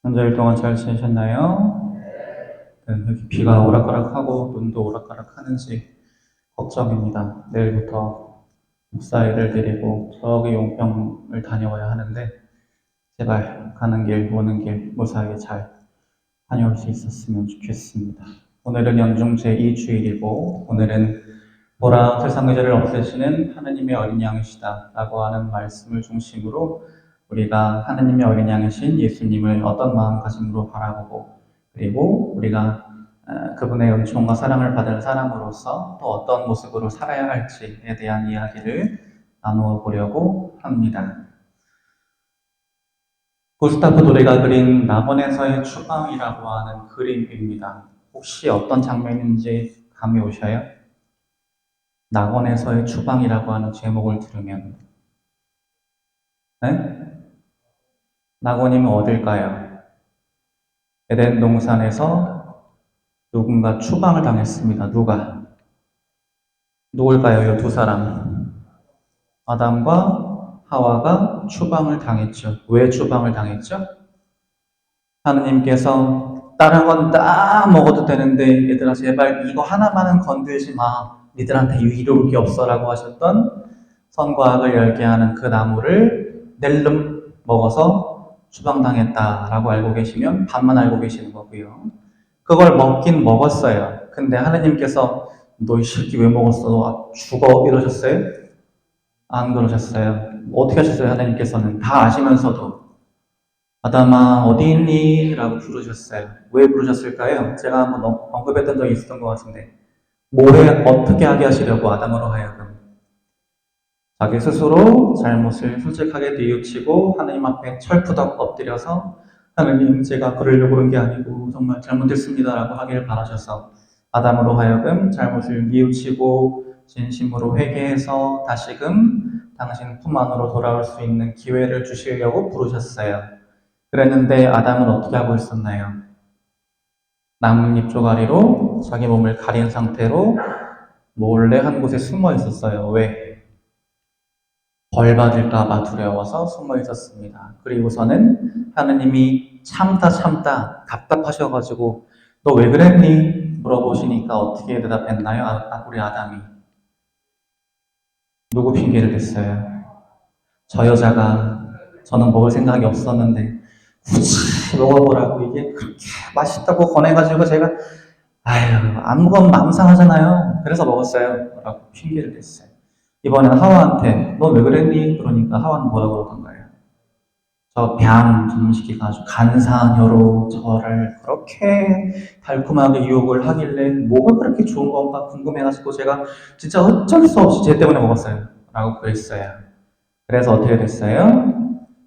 한 주일 동안 잘 지내셨나요? 네, 여기 비가 오락가락하고 눈도 오락가락하는지 걱정입니다. 내일부터 목사일을 드리고 저기 용평을 다녀와야 하는데 제발 가는 길 오는 길 무사하게 잘 다녀올 수 있었으면 좋겠습니다. 오늘은 연중 제2주일이고 오늘은 보라 세상의 죄를 없애시는 하느님의 어린 양이시다 라고 하는 말씀을 중심으로 우리가 하느님의 어린 양이신 예수님을 어떤 마음가짐으로 바라보고 그리고 우리가 그분의 은총과 사랑을 받을 사람으로서 또 어떤 모습으로 살아야 할지에 대한 이야기를 나누어 보려고 합니다. 구스타프 도레가 그린 낙원에서의 추방이라고 하는 그림입니다. 혹시 어떤 장면인지 감이 오셔요? 낙원에서의 추방이라고 하는 제목을 들으면 네? 낙원이면 어딜까요? 에덴 동산에서 누군가 추방을 당했습니다. 누가? 누굴까요? 이 두 사람. 아담과 하와가 추방을 당했죠. 왜 추방을 당했죠? 하느님께서 다른 건 다 먹어도 되는데 얘들아 제발 이거 하나만은 건들지 마. 니들한테 이로울 게 없어라고 하셨던 선과 악을 열게 하는 그 나무를 낼름 먹어서 추방당했다라고 알고 계시면 반만 알고 계시는 거고요. 그걸 먹긴 먹었어요. 근데 하느님께서 너 이 새끼 왜 먹었어? 너 죽어 이러셨어요? 안 그러셨어요. 어떻게 하셨어요? 하느님께서는 다 아시면서도 아담아 어디 있니? 라고 부르셨어요. 왜 부르셨을까요? 제가 한번 언급했던 적이 있었던 것 같은데 뭐에 어떻게 하게 하시려고 아담으로 하여금 자기 스스로 잘못을 솔직하게 뉘우치고 하나님 앞에 철푸덕 엎드려서 하느님 제가 그러려고 그런 게 아니고 정말 잘못했습니다 라고 하길 바라셔서 아담으로 하여금 잘못을 뉘우치고 진심으로 회개해서 다시금 당신 품 안으로 돌아올 수 있는 기회를 주시려고 부르셨어요. 그랬는데 아담은 어떻게 하고 있었나요? 나뭇잎 조가리로 자기 몸을 가린 상태로 몰래 한 곳에 숨어 있었어요. 왜? 벌 받을까봐 두려워서 숨어 있었습니다. 그리고서는 하느님이 참다 답답하셔가지고 너 왜 그랬니? 물어보시니까 어떻게 대답했나요? 우리 아담이 누구 핑계를 댔어요? 저 여자가 저는 먹을 생각이 없었는데 굳이 먹어보라고 이게 그렇게 맛있다고 권해가지고 제가 아유 안 먹으면 마음 상하잖아요. 그래서 먹었어요. 라고 핑계를 댔어요. 이번엔 하와한테 너 왜 그랬니? 그러니까 하와는 뭐라고 그러던가요? 저 뱀 점식이가 아주 간사한 혀로 저를 그렇게 달콤하게 유혹을 하길래 뭐가 그렇게 좋은 건가 궁금해가지고 제가 진짜 어쩔 수 없이 쟤 때문에 먹었어요. 라고 그랬어요. 그래서 어떻게 됐어요?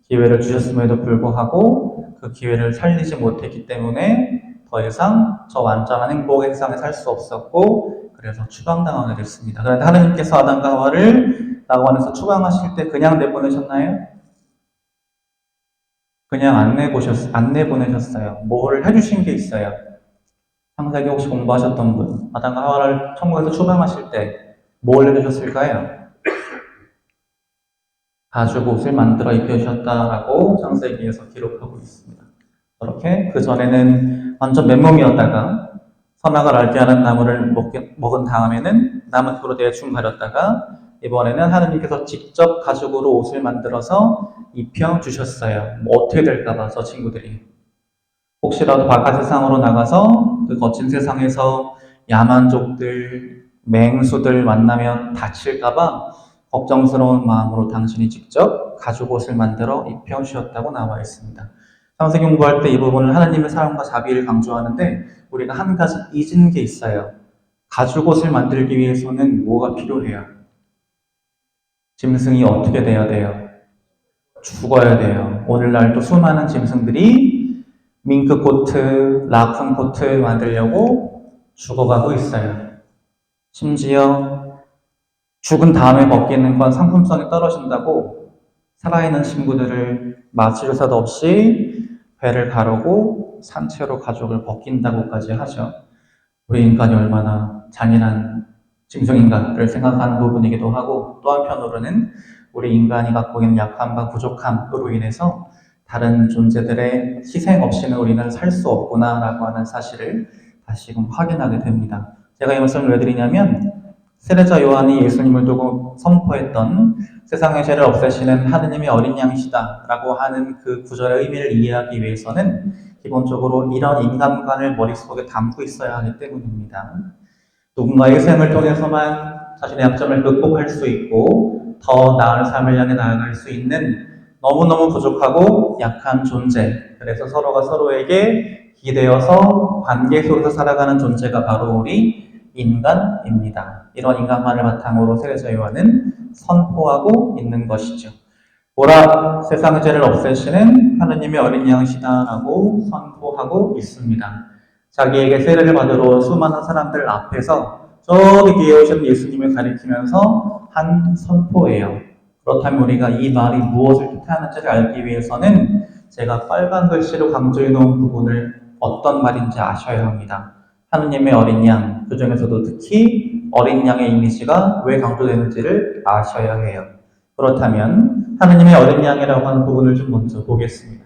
기회를 주셨음에도 불구하고 그 기회를 살리지 못했기 때문에 더 이상 저 완전한 행복의 세상에 살 수 없었고 그래서 추방당하게 됐습니다. 그런데 하느님께서 아담과 하와를 낙원에서 추방하실 때 그냥 내보내셨나요? 그냥 안 내보내셨어요. 뭐를 해주신 게 있어요. 창세기 혹시 공부하셨던 분, 아담과 하와를 천국에서 추방하실 때 뭘 해주셨을까요? 가죽 옷을 만들어 입혀주셨다라고 창세기에서 기록하고 있습니다. 그렇게 그 전에는 완전 맨몸이었다가 선악을 알게 하는 나무를 먹은 다음에는 남은 흙으로 대충 가렸다가 이번에는 하느님께서 직접 가죽으로 옷을 만들어서 입혀주셨어요. 뭐 어떻게 될까봐 저 친구들이 혹시라도 바깥 세상으로 나가서 그 거친 세상에서 야만족들, 맹수들 만나면 다칠까봐 걱정스러운 마음으로 당신이 직접 가죽 옷을 만들어 입혀주셨다고 나와 있습니다. 창세기 공부할 때 이 부분을 하나님의 사랑과 자비를 강조하는데 우리가 한 가지 잊은 게 있어요. 가죽 옷을 만들기 위해서는 뭐가 필요해요? 짐승이 어떻게 돼야 돼요? 죽어야 돼요. 오늘날도 수많은 짐승들이 밍크 코트, 라쿤 코트 만들려고 죽어가고 있어요. 심지어 죽은 다음에 벗기는 건 상품성이 떨어진다고 살아있는 친구들을 마취조사도 없이 배를 가르고 산채로 가죽을 벗긴다고까지 하죠. 우리 인간이 얼마나 잔인한 짐승인가를 생각하는 부분이기도 하고 또 한편으로는 우리 인간이 갖고 있는 약함과 부족함으로 인해서 다른 존재들의 희생 없이는 우리는 살 수 없구나라고 하는 사실을 다시금 확인하게 됩니다. 제가 이 말씀을 왜 드리냐면 세례자 요한이 예수님을 두고 선포했던 세상의 죄를 없애시는 하느님의 어린 양이시다 라고 하는 그 구절의 의미를 이해하기 위해서는 기본적으로 이런 인간관을 머릿속에 담고 있어야 하기 때문입니다. 누군가의 희생을 통해서만 자신의 약점을 극복할 수 있고 더 나은 삶을 향해 나아갈 수 있는 너무너무 부족하고 약한 존재, 그래서 서로가 서로에게 기대어서 관계 속에서 살아가는 존재가 바로 우리 인간입니다. 이런 인간만을 바탕으로 세례자 요한은 선포하고 있는 것이죠. 보라, 세상의 죄를 없애시는 하느님의 어린 양이시다라고 선포하고 있습니다. 자기에게 세례를 받으러 수많은 사람들 앞에서 저기 뒤에 오신 예수님을 가리키면서 한 선포예요. 그렇다면 우리가 이 말이 무엇을 뜻하는지를 알기 위해서는 제가 빨간 글씨로 강조해 놓은 부분을 어떤 말인지 아셔야 합니다. 하느님의 어린 양, 그 중에서도 특히 어린 양의 이미지가 왜 강조되는지를 아셔야 해요. 그렇다면 하느님의 어린 양이라고 하는 부분을 좀 먼저 보겠습니다.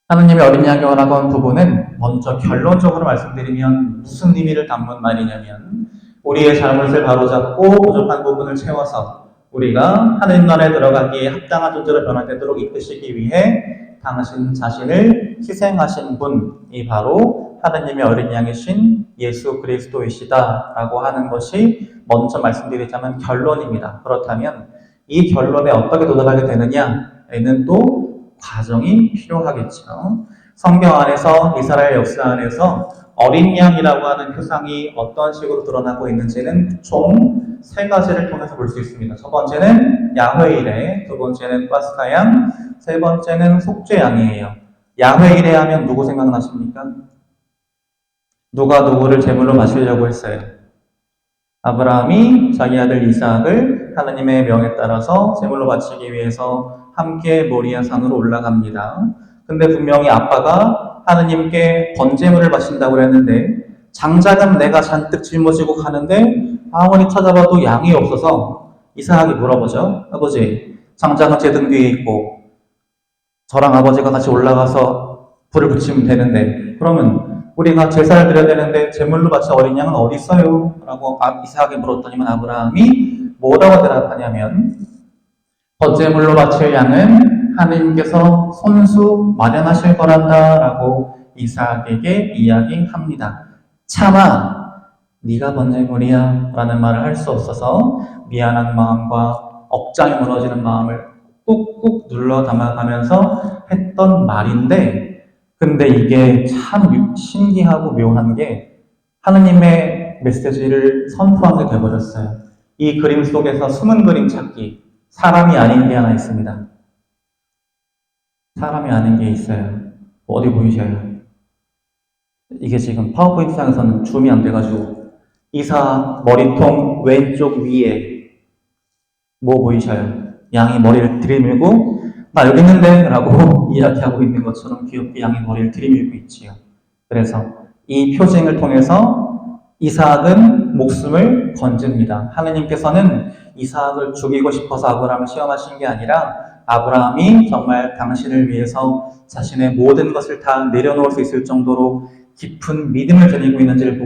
하느님의 어린 양이라고 하는 부분은 먼저 결론적으로 말씀드리면 무슨 의미를 담은 말이냐면 우리의 잘못을 바로잡고 부족한 부분을 채워서 우리가 하느님 나라에 들어가기에 합당한 존재로 변화되도록 이끄시기 위해 당신 자신을 희생하신 분이 바로 하느님의 어린 양이신 예수 그리스도이시다라고 하는 것이 먼저 말씀드리자면 결론입니다. 그렇다면 이 결론에 어떻게 도달하게 되느냐에는 또 과정이 필요하겠죠. 성경 안에서 이스라엘 역사 안에서 어린 양이라고 하는 표상이 어떤 식으로 드러나고 있는지는 총 세 가지를 통해서 볼 수 있습니다. 첫 번째는 야훼 이레, 두 번째는 파스카 양, 세 번째는 속죄 양이에요. 야훼 이레 하면 누구 생각나십니까? 누가 누구를 제물로 바치려고 했어요? 아브라함이 자기 아들 이삭을 하나님의 명에 따라서 제물로 바치기 위해서 함께 모리아 산으로 올라갑니다. 근데 분명히 아빠가 하느님께 번제물을 바친다고 했는데 장작은 내가 잔뜩 짊어지고 가는데 아무리 찾아봐도 양이 없어서 이삭이 물어보죠. 아버지, 장작은 제 등 뒤에 있고 저랑 아버지가 같이 올라가서 불을 붙이면 되는데 그러면 우리가 제사를 드려야 되는데 제물로 바친 어린 양은 어디 있어요? 라고 이삭이 물었더니만 아브라함이 뭐라고 대답하냐면 번제물로 바칠 양은 하느님께서 손수 마련하실 거란다 라고 이삭에게 이야기합니다. 차마 네가 번제물이야 라는 말을 할 수 없어서 미안한 마음과 억장이 무너지는 마음을 꾹꾹 눌러 담아가면서 했던 말인데 근데 이게 참 신기하고 묘한 게 하느님의 메시지를 선포하게 되어버렸어요. 이 그림 속에서 숨은 그림 찾기, 사람이 아닌 게 하나 있습니다. 사람이 아닌 게 있어요. 어디 보이셔요? 이게 지금 파워포인트상에서는 줌이 안 돼가지고 이삭 머리통 왼쪽 위에 뭐 보이셔요? 양이 머리를 들이밀고 나 여기 있는데 라고 이야기하고 있는 것처럼 귀엽게 양이 머리를 들이밀고 있지요. 그래서 이 표징을 통해서 이삭은 목숨을 건집니다. 하느님께서는 이삭을 죽이고 싶어서 아브라함을 시험하신 게 아니라 아브라함이 정말 당신을 위해서 자신의 모든 것을 다 내려놓을 수 있을 정도로 깊은 믿음을 지니고 있는지를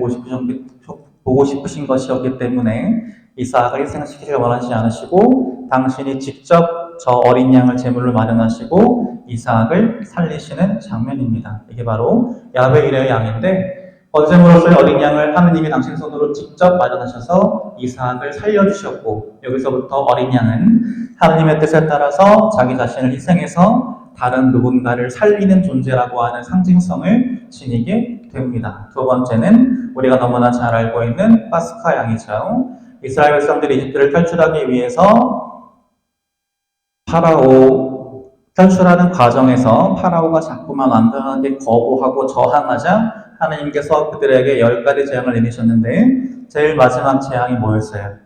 보고 싶으신 것이었기 때문에 이삭을 희생시키기를 원하지 않으시고 당신이 직접 저 어린 양을 제물로 마련하시고 이삭을 살리시는 장면입니다. 이게 바로 야훼 이레의 양인데 번제물로서의 어린 양을 하느님이 당신 손으로 직접 마련하셔서 이삭을 살려주셨고 여기서부터 어린 양은 하느님의 뜻에 따라서 자기 자신을 희생해서 다른 누군가를 살리는 존재라고 하는 상징성을 지니게 됩니다. 두 번째는 우리가 너무나 잘 알고 있는 파스카 양이죠. 이스라엘 백성들이 이집트를 탈출하기 위해서 파라오 탈출하는 과정에서 파라오가 자꾸만 완전하게 거부하고 저항하자 하느님께서 그들에게 10가지 재앙을 내리셨는데 제일 마지막 재앙이 뭐였어요?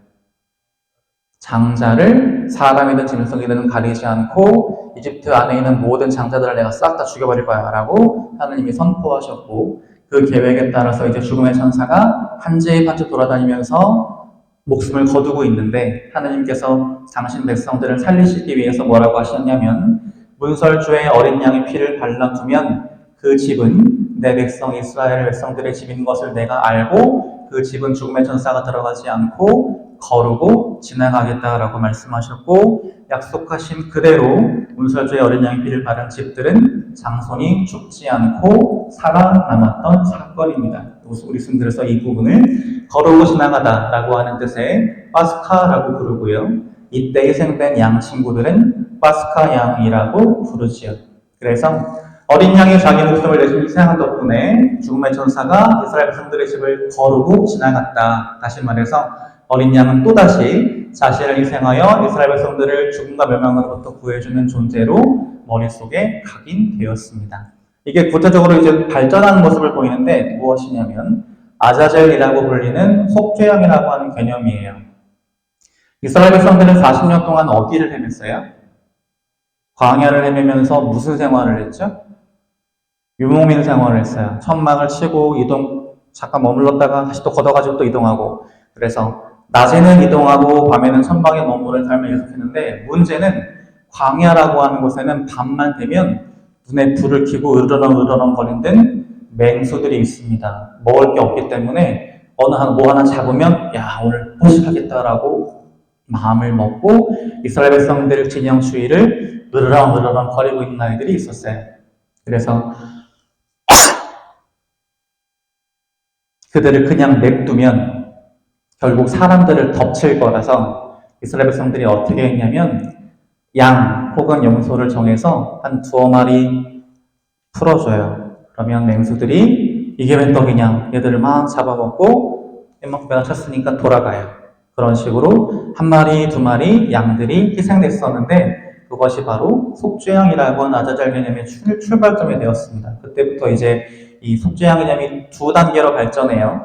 장자를 사람이든 짐승이든 가리지 않고 이집트 안에 있는 모든 장자들을 내가 싹 다 죽여버릴 거야 라고 하느님이 선포하셨고 그 계획에 따라서 이제 죽음의 천사가 한지 한지 돌아다니면서 목숨을 거두고 있는데 하느님께서 당신 백성들을 살리시기 위해서 뭐라고 하셨냐면 문설주에 어린 양의 피를 발라두면 그 집은 내 백성 이스라엘 백성들의 집인 것을 내가 알고 그 집은 죽음의 천사가 들어가지 않고 거르고 지나가겠다라고 말씀하셨고, 약속하신 그대로 문설주에 어린 양의 피를 바른 집들은 장손이 죽지 않고 살아남았던 사건입니다. 우리 순들에서 이 부분을 거르고 지나가다라고 하는 뜻의 파스카라고 부르고요. 이때 희생된 양 친구들은 파스카 양이라고 부르지요. 그래서 어린 양이 자기 목숨을 내신 희생한 덕분에 죽음의 천사가 이스라엘 백성들의 집을 거르고 지나갔다. 다시 말해서 어린 양은 또다시 자신을 희생하여 이스라엘 백성들을 죽음과 멸망으로부터 구해주는 존재로 머릿속에 각인되었습니다. 이게 구체적으로 이제 발전하는 모습을 보이는데 무엇이냐면 아자젤이라고 불리는 속죄양이라고 하는 개념이에요. 이스라엘 백성들은 40년 동안 어디를 헤맸어요? 광야를 헤매면서 무슨 생활을 했죠? 유목민 생활을 했어요. 천막을 치고 잠깐 머물렀다가 다시 또 걷어가지고 또 이동하고, 그래서 낮에는 이동하고 밤에는 천막에 머무는 삶을 계속했는데, 문제는 광야라고 하는 곳에는 밤만 되면 눈에 불을 켜고 으르렁 거리는 맹수들이 있습니다. 먹을 게 없기 때문에 뭐 하나 잡으면 야 오늘 포식하겠다라고 마음을 먹고 이스라엘 백성들 진영 주위를 으르렁 거리고 있는 아이들이 있었어요. 그래서 그들을 그냥 냅두면 결국 사람들을 덮칠 거라서 이스라엘 백성들이 어떻게 했냐면 양 혹은 염소를 정해서 한 2마리 풀어줘요. 그러면 맹수들이 이게 웬 떡이냐, 얘들을 막 잡아먹고 이만큼 배가 찼으니까 돌아가요. 그런 식으로 1마리, 2마리 양들이 희생됐었는데, 그것이 바로 속죄양이라고 하는 아자잘 개념의 출발점이 되었습니다. 그때부터 이제 이 속죄양 개념이 2단계로 발전해요.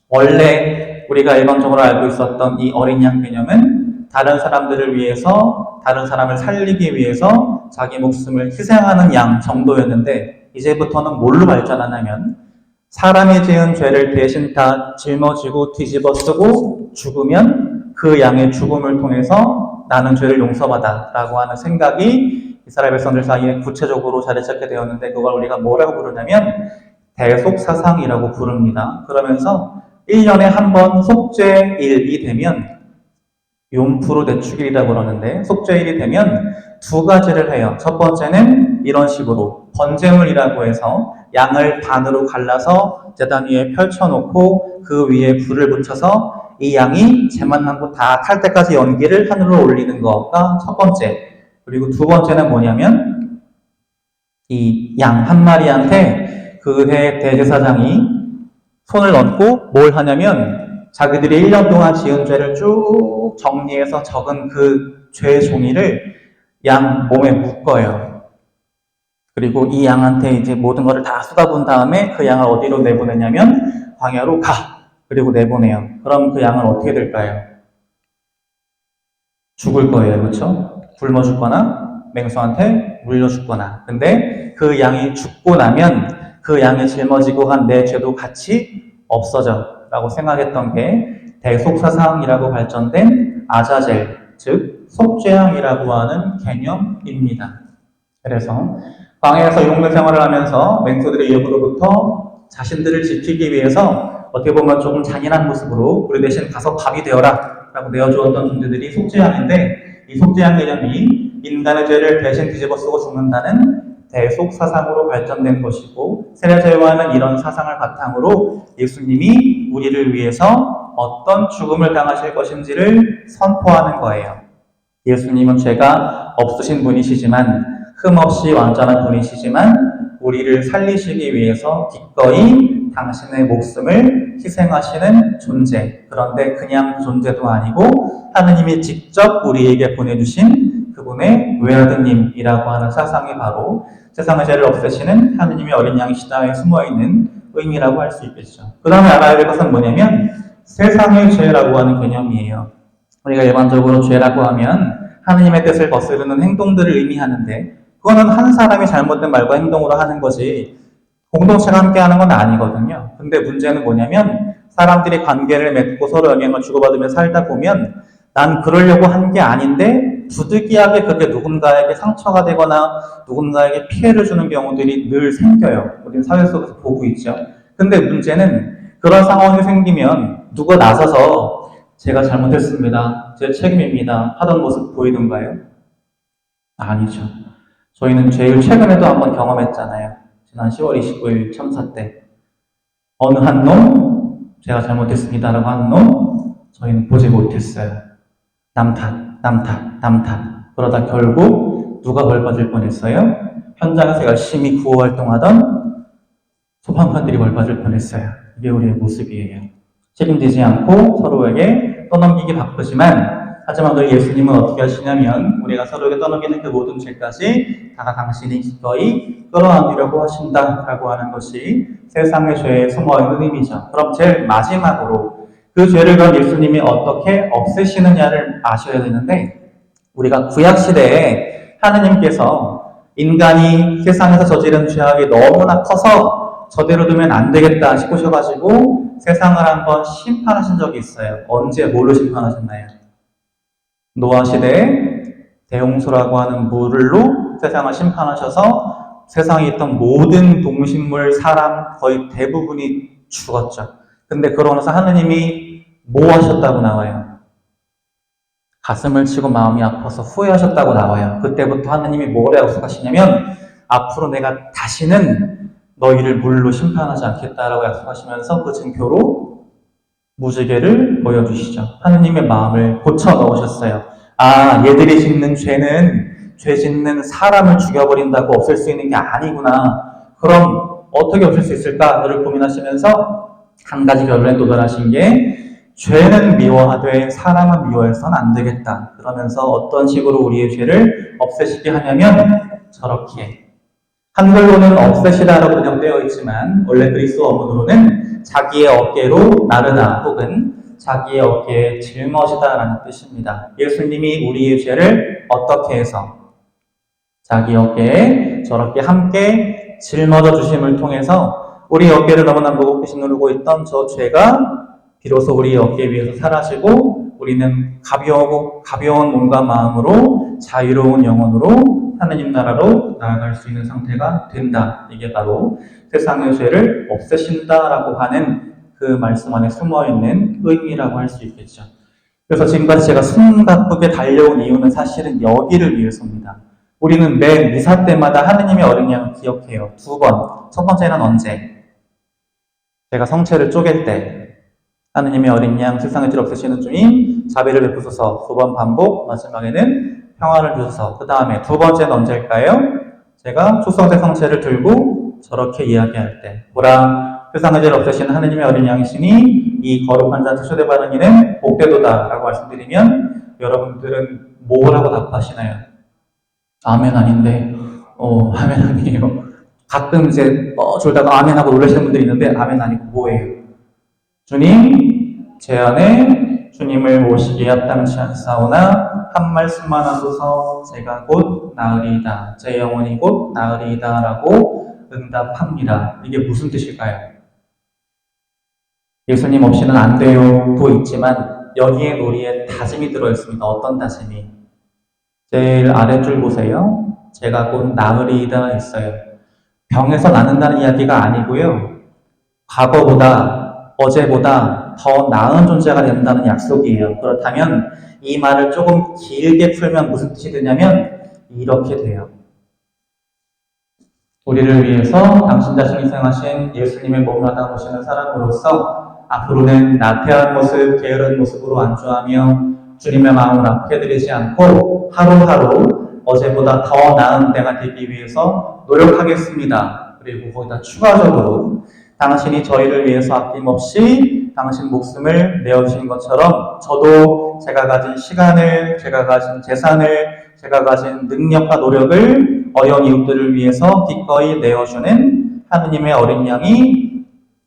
원래 우리가 일반적으로 알고 있었던 이 어린 양 개념은 다른 사람들을 위해서, 다른 사람을 살리기 위해서 자기 목숨을 희생하는 양 정도였는데, 이제부터는 뭘로 발전하냐면 사람이 지은 죄를 대신 다 짊어지고 뒤집어 쓰고 죽으면 그 양의 죽음을 통해서 나는 죄를 용서받아 라고 하는 생각이 이스라엘 백성들 사이에 구체적으로 자리 잡게 되었는데, 그걸 우리가 뭐라고 부르냐면 대속사상이라고 부릅니다. 그러면서 1년에 한 번 속죄일이 되면 용프로 대축일이라고 그러는데, 속죄일이 되면 2가지를 해요. 첫 번째는 이런 식으로 번제물이라고 해서 양을 반으로 갈라서 제단 위에 펼쳐놓고 그 위에 불을 붙여서 이 양이 재만 남고 다 탈 때까지 연기를 하늘로 올리는 거가 첫 번째. 그리고 2번째는 뭐냐면 이 양 1마리한테 그 해 대제사장이 손을 얹고 뭘 하냐면 자기들이 1년 동안 지은 죄를 쭉 정리해서 적은 그 죄 종이를 양 몸에 묶어요. 그리고 이 양한테 이제 모든 것을 다 쏟아본 다음에 그 양을 어디로 내보내냐면 광야로 가. 그리고 내보내요. 그럼 그 양은 어떻게 될까요? 죽을 거예요. 그렇죠? 굶어 죽거나 맹수한테 물려 죽거나. 근데 그 양이 죽고 나면 그 양이 짊어지고 간 내 죄도 같이 없어져 라고 생각했던 게 대속사상이라고 발전된 아자젤, 즉 속죄양이라고 하는 개념입니다. 그래서 광야에서 유목민 생활을 하면서 맹수들의 위협으로부터 자신들을 지키기 위해서 어떻게 보면 조금 잔인한 모습으로 우리 대신 가서 밥이 되어라 라고 내어주었던 존재들이 속죄양인데, 이 속죄양 개념이 인간의 죄를 대신 뒤집어 쓰고 죽는다는 대속사상으로 발전된 것이고, 세례제와는 이런 사상을 바탕으로 예수님이 우리를 위해서 어떤 죽음을 당하실 것인지를 선포하는 거예요. 예수님은 죄가 없으신 분이시지만, 흠없이 완전한 분이시지만 우리를 살리시기 위해서 기꺼이 당신의 목숨을 희생하시는 존재. 그런데 그냥 존재도 아니고 하느님이 직접 우리에게 보내주신 그분의 외아드님이라고 하는 사상이 바로 세상의 죄를 없애시는 하느님의 어린 양이시다에 숨어있는 의미라고 할 수 있겠죠. 그 다음에 알아야 될 것은 뭐냐면 세상의 죄라고 하는 개념이에요. 우리가 일반적으로 죄라고 하면 하느님의 뜻을 거스르는 행동들을 의미하는데, 그거는 한 사람이 잘못된 말과 행동으로 하는 거지 공동체가 함께 하는 건 아니거든요. 근데 문제는 뭐냐면 사람들이 관계를 맺고 서로 영향을 주고받으며 살다 보면 난 그러려고 한 게 아닌데 부득이하게 그게 누군가에게 상처가 되거나 누군가에게 피해를 주는 경우들이 늘 생겨요. 우리는 사회 속에서 보고 있죠. 근데 문제는 그런 상황이 생기면 누가 나서서 제가 잘못했습니다, 제 책임입니다 하던 모습 보이던가요? 아니죠. 저희는 제일 최근에도 한번 경험했잖아요. 지난 10월 29일 참사 때 어느 한 놈, 제가 잘못했습니다라고 한 놈, 저희는 보지 못했어요. 남 탓. 그러다 결국 누가 벌 받을 뻔했어요? 현장에서 열심히 구호 활동하던 소방관들이 벌 받을 뻔했어요. 이게 우리의 모습이에요. 책임지지 않고 서로에게 떠넘기기 바쁘지만, 하지만 우리 예수님은 어떻게 하시냐면 우리가 서로에게 떠넘기는 그 모든 죄까지 다 당신이 기꺼이 끌어안으려고 하신다라고 하는 것이 세상의 죄에 숨어있는 의미죠. 그럼 제일 마지막으로 그 죄를 그럼 예수님이 어떻게 없애시느냐를 아셔야 되는데, 우리가 구약시대에 하느님께서 인간이 세상에서 저지른 죄악이 너무나 커서 저대로 두면 안 되겠다 싶으셔가지고 세상을 한번 심판하신 적이 있어요. 언제 뭘로 심판하셨나요? 노아 시대에 대홍수라고 하는 물로 세상을 심판하셔서 세상에 있던 모든 동식물, 사람 거의 대부분이 죽었죠. 근데 그러면서 하느님이 뭐 하셨다고 나와요? 가슴을 치고 마음이 아파서 후회하셨다고 나와요. 그때부터 하느님이 뭘 약속하시냐면 앞으로 내가 다시는 너희를 물로 심판하지 않겠다라고 약속하시면서 그 증표로 무지개를 보여주시죠. 하느님의 마음을 고쳐 넣으셨어요. 아, 얘들이 짓는 죄는 죄 짓는 사람을 죽여버린다고 없앨 수 있는 게 아니구나. 그럼 어떻게 없앨 수 있을까를 고민하시면서 한 가지 결론에 도달하신 게, 죄는 미워하되 사람은 미워해서는 안 되겠다. 그러면서 어떤 식으로 우리의 죄를 없애시게 하냐면 저렇게, 한글로는 없애시다라고 번역되어 있지만 원래 그리스어 어문으로는 자기의 어깨로 나르다 혹은 자기의 어깨에 짊어지다라는 뜻입니다. 예수님이 우리의 죄를 어떻게 해서 자기 어깨에 저렇게 함께 짊어져 주심을 통해서 우리 어깨를 너무나 무겁게 누르고 있던 저 죄가 비로소 우리 어깨 위에서 사라지고 우리는 가벼운 몸과 마음으로 자유로운 영혼으로 하느님 나라로 나아갈 수 있는 상태가 된다. 이게 바로 세상의 죄를 없애신다라고 하는 그 말씀 안에 숨어있는 의미라고 할 수 있겠죠. 그래서 지금까지 제가 숨가쁘게 달려온 이유는 사실은 여기를 위해서입니다. 우리는 매 미사 때마다 하느님의 어린 양을 기억해요. 2번. 첫 번째는 언제? 제가 성체를 쪼갤 때 하느님의 어린 양 세상의 죄를 없애시는 주님 자비를 베푸소서 2번 반복, 마지막에는 평화를 주소서. 그 다음에 2번째는 언제일까요? 제가 축성제 성체를 들고 저렇게 이야기할 때, 보라 세상의 죄를 없애시는 하느님의 어린 양이시니 이 거룩한 자한테 초대받은 이는 복되도다 라고 말씀드리면 여러분들은 뭐라고 답하시나요? 아멘 아닌데 아멘 아니에요. 가끔 이제 졸다가 아멘 하고 놀라시는 분들이 있는데 아멘 아니고 뭐예요? 주님, 제 안에 주님을 모시기에 합당치 않사오나 한 말씀만 하소서 제가 곧 나으리이다. 제 영혼이 곧 나으리이다 라고 응답합니다. 이게 무슨 뜻일까요? 예수님 없이는 안 돼요도 있지만 여기에 우리의 다짐이 들어있습니다. 어떤 다짐이? 제일 아랫줄 보세요. 제가 곧 나으리이다 있어요. 병에서 낫는다는 이야기가 아니고요. 과거보다 어제보다 더 나은 존재가 된다는 약속이에요. 그렇다면 이 말을 조금 길게 풀면 무슨 뜻이 되냐면 이렇게 돼요. 우리를 위해서 당신 자신이 희생하신 예수님의 몸을 하다 보시는 사람으로서 앞으로는 나태한 모습, 게으른 모습으로 안주하며 주님의 마음을 아프게 드리지 않고 하루하루 어제보다 더 나은 때가 되기 위해서 노력하겠습니다. 그리고 거기다 추가적으로 당신이 저희를 위해서 아낌없이 당신 목숨을 내어주신 것처럼 저도 제가 가진 시간을, 제가 가진 재산을, 제가 가진 능력과 노력을 어려운 이웃들을 위해서 기꺼이 내어주는 하느님의 어린 양이,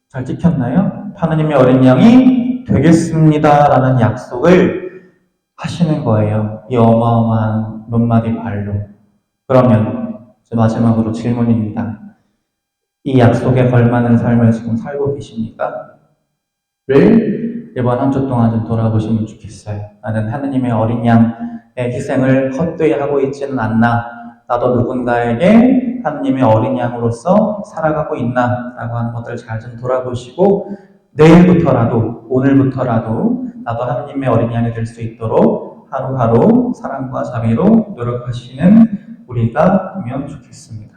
잘 찍혔나요? 하느님의 어린 양이 되겠습니다 라는 약속을 하시는 거예요. 이 어마어마한 몇 마디 말로. 그러면 마지막으로 질문입니다. 이 약속에 걸맞는 삶을 지금 살고 계십니까? 를 이번 한 주 동안 좀 돌아보시면 좋겠어요. 나는 하느님의 어린 양 희생을 헛되이 하고 있지는 않나, 나도 누군가에게 하느님의 어린 양으로서 살아가고 있나 라고 하는 것들을 잘 좀 돌아보시고 내일부터라도, 오늘부터라도 나도 하느님의 어린 양이 될 수 있도록 하루하루 사랑과 자비로 노력하시는 우리가 되면 좋겠습니다.